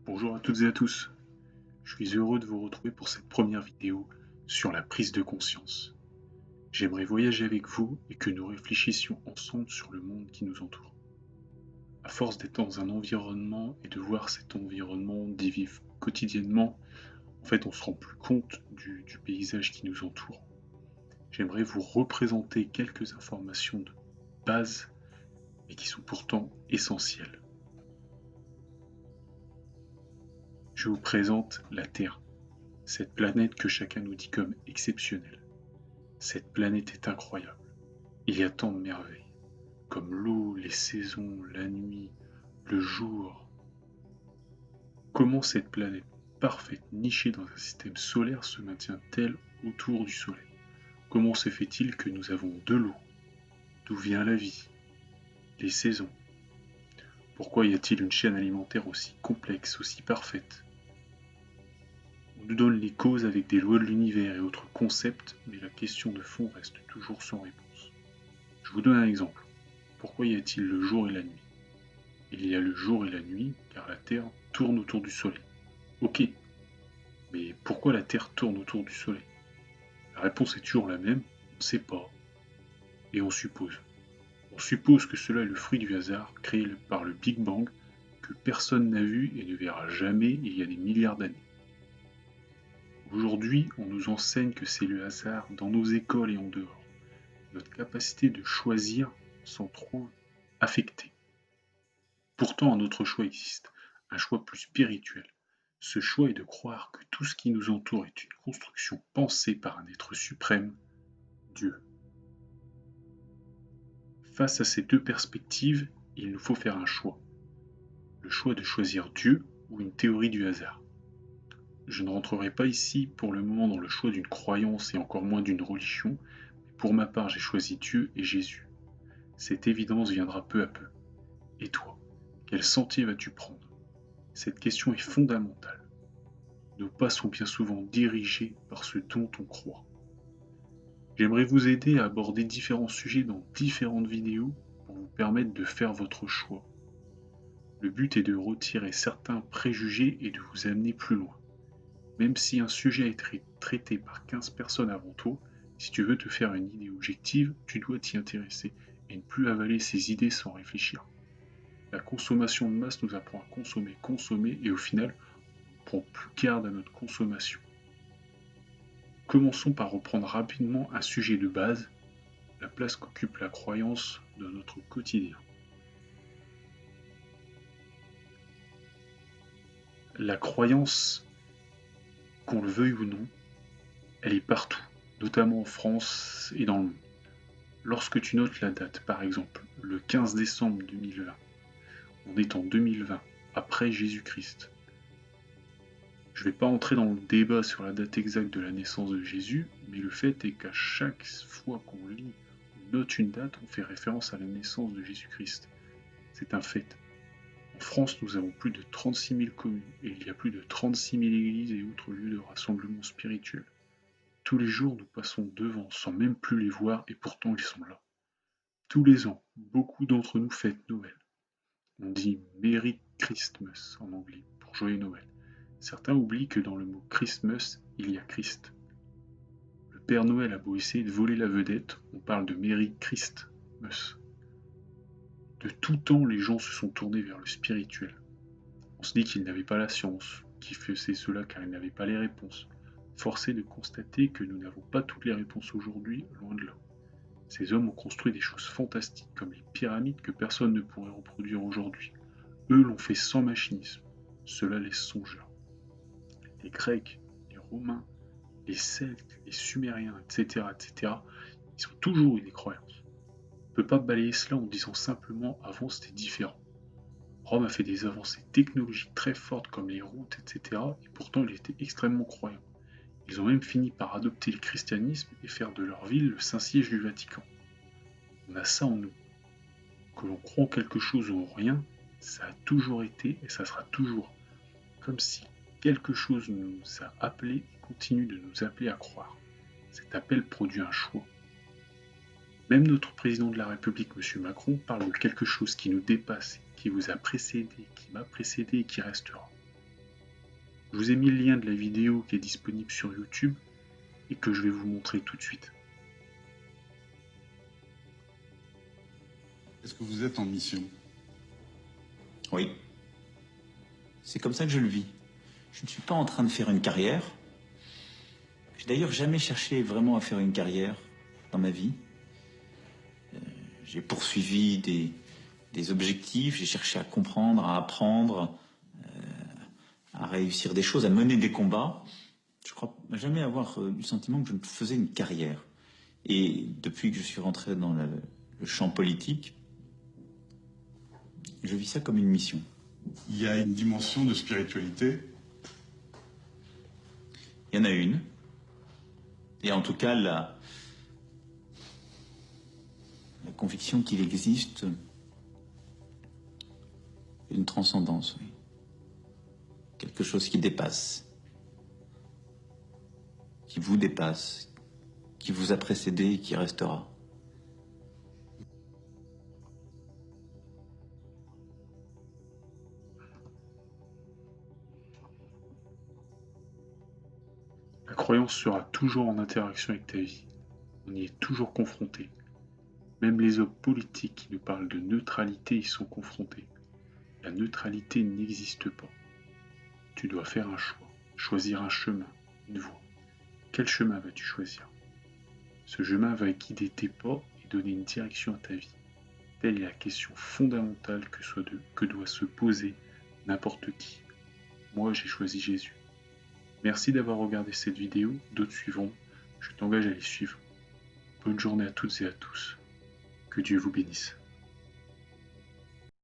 Bonjour à toutes et à tous, je suis heureux de vous retrouver pour cette première vidéo sur la prise de conscience. J'aimerais voyager avec vous et que nous réfléchissions ensemble sur le monde qui nous entoure. À force d'être dans un environnement et de voir cet environnement, d'y vivre quotidiennement, en fait on se rend plus compte du paysage qui nous entoure. J'aimerais vous représenter quelques informations de base, mais qui sont pourtant essentielles. Je vous présente la Terre, cette planète que chacun nous dit comme exceptionnelle. Cette planète est incroyable. Il y a tant de merveilles, comme l'eau, les saisons, la nuit, le jour. Comment cette planète parfaite, nichée dans un système solaire, se maintient-elle autour du Soleil? Comment se fait-il que nous avons de l'eau? D'où vient la vie? Les saisons? Pourquoi y a-t-il une chaîne alimentaire aussi complexe, aussi parfaite? On nous donne les causes avec des lois de l'univers et autres concepts, mais la question de fond reste toujours sans réponse. Je vous donne un exemple. Pourquoi y a-t-il le jour et la nuit? Il y a le jour et la nuit, car la Terre tourne autour du Soleil. Ok, mais pourquoi la Terre tourne autour du Soleil? La réponse est toujours la même, on ne sait pas. Et on suppose. On suppose que cela est le fruit du hasard créé par le Big Bang, que personne n'a vu et ne verra jamais il y a des milliards d'années. Aujourd'hui, on nous enseigne que c'est le hasard dans nos écoles et en dehors. Notre capacité de choisir s'en trouve affectée. Pourtant, un autre choix existe, un choix plus spirituel. Ce choix est de croire que tout ce qui nous entoure est une construction pensée par un être suprême, Dieu. Face à ces deux perspectives, il nous faut faire un choix. Le choix de choisir Dieu ou une théorie du hasard. Je ne rentrerai pas ici pour le moment dans le choix d'une croyance et encore moins d'une religion, mais pour ma part j'ai choisi Dieu et Jésus. Cette évidence viendra peu à peu. Et toi, quel sentier vas-tu prendre? Cette question est fondamentale. Nos pas sont bien souvent dirigés par ce dont on croit. J'aimerais vous aider à aborder différents sujets dans différentes vidéos pour vous permettre de faire votre choix. Le but est de retirer certains préjugés et de vous amener plus loin. Même si un sujet a été traité par 15 personnes avant toi, si tu veux te faire une idée objective, tu dois t'y intéresser et ne plus avaler ces idées sans réfléchir. La consommation de masse nous apprend à consommer, consommer et au final, on ne prend plus garde à notre consommation. Commençons par reprendre rapidement un sujet de base, la place qu'occupe la croyance dans notre quotidien. La croyance, qu'on le veuille ou non, elle est partout, notamment en France et dans le monde. Lorsque tu notes la date, par exemple, le 15 décembre 2020, on est en 2020, après Jésus-Christ. Je ne vais pas entrer dans le débat sur la date exacte de la naissance de Jésus, mais le fait est qu'à chaque fois qu'on lit ou note une date, on fait référence à la naissance de Jésus-Christ. C'est un fait. En France, nous avons plus de 36 000 communes et il y a plus de 36 000 églises et autres lieux de rassemblement spirituel. Tous les jours, nous passons devant sans même plus les voir et pourtant ils sont là. Tous les ans, beaucoup d'entre nous fêtent Noël. On dit Merry Christmas en anglais pour joyeux Noël. Certains oublient que dans le mot Christmas, il y a Christ. Le Père Noël a beau essayer de voler la vedette, on parle de Merry Christmas. De tout temps, les gens se sont tournés vers le spirituel. On se dit qu'ils n'avaient pas la science, qu'ils faisaient cela car ils n'avaient pas les réponses. Force est de constater que nous n'avons pas toutes les réponses aujourd'hui, loin de là. Ces hommes ont construit des choses fantastiques comme les pyramides que personne ne pourrait reproduire aujourd'hui. Eux l'ont fait sans machinisme. Cela laisse songeur. Les Grecs, les Romains, les Celtes, les Sumériens, etc., ils ont toujours eu des croyances. On ne peut pas balayer cela en disant simplement avant c'était différent. Rome a fait des avancées technologiques très fortes comme les routes, etc., et pourtant ils étaient extrêmement croyants. Ils ont même fini par adopter le christianisme et faire de leur ville le Saint-Siège du Vatican. On a ça en nous. Que l'on croit en quelque chose ou en rien, ça a toujours été et ça sera toujours. Comme si quelque chose nous a appelés et continue de nous appeler à croire. Cet appel produit un choix. Même notre président de la République, M. Macron, parle de quelque chose qui nous dépasse, qui vous a précédé, qui m'a précédé et qui restera. Je vous ai mis le lien de la vidéo qui est disponible sur YouTube et que je vais vous montrer tout de suite. Est-ce que vous êtes en mission? Oui. C'est comme ça que je le vis. Je ne suis pas en train de faire une carrière. J'ai d'ailleurs jamais cherché vraiment à faire une carrière dans ma vie. J'ai poursuivi des objectifs, j'ai cherché à comprendre, à apprendre, à réussir des choses, à mener des combats. Je crois jamais avoir eu le sentiment que je faisais une carrière. Et depuis que je suis rentré dans le champ politique, je vis ça comme une mission. Il y a une dimension de spiritualité. Il y en a une. Et en tout cas, la conviction qu'il existe une transcendance, oui. Quelque chose qui dépasse, qui vous dépasse, qui vous a précédé et qui restera. La croyance sera toujours en interaction avec ta vie. On y est toujours confronté. Même les hommes politiques qui nous parlent de neutralité y sont confrontés. La neutralité n'existe pas. Tu dois faire un choix, choisir un chemin, une voie. Quel chemin vas-tu choisir? Ce chemin va guider tes pas et donner une direction à ta vie. Telle est la question fondamentale que doit se poser n'importe qui. Moi, j'ai choisi Jésus. Merci d'avoir regardé cette vidéo, d'autres suivront. Je t'engage à les suivre. Bonne journée à toutes et à tous. Que Dieu vous bénisse.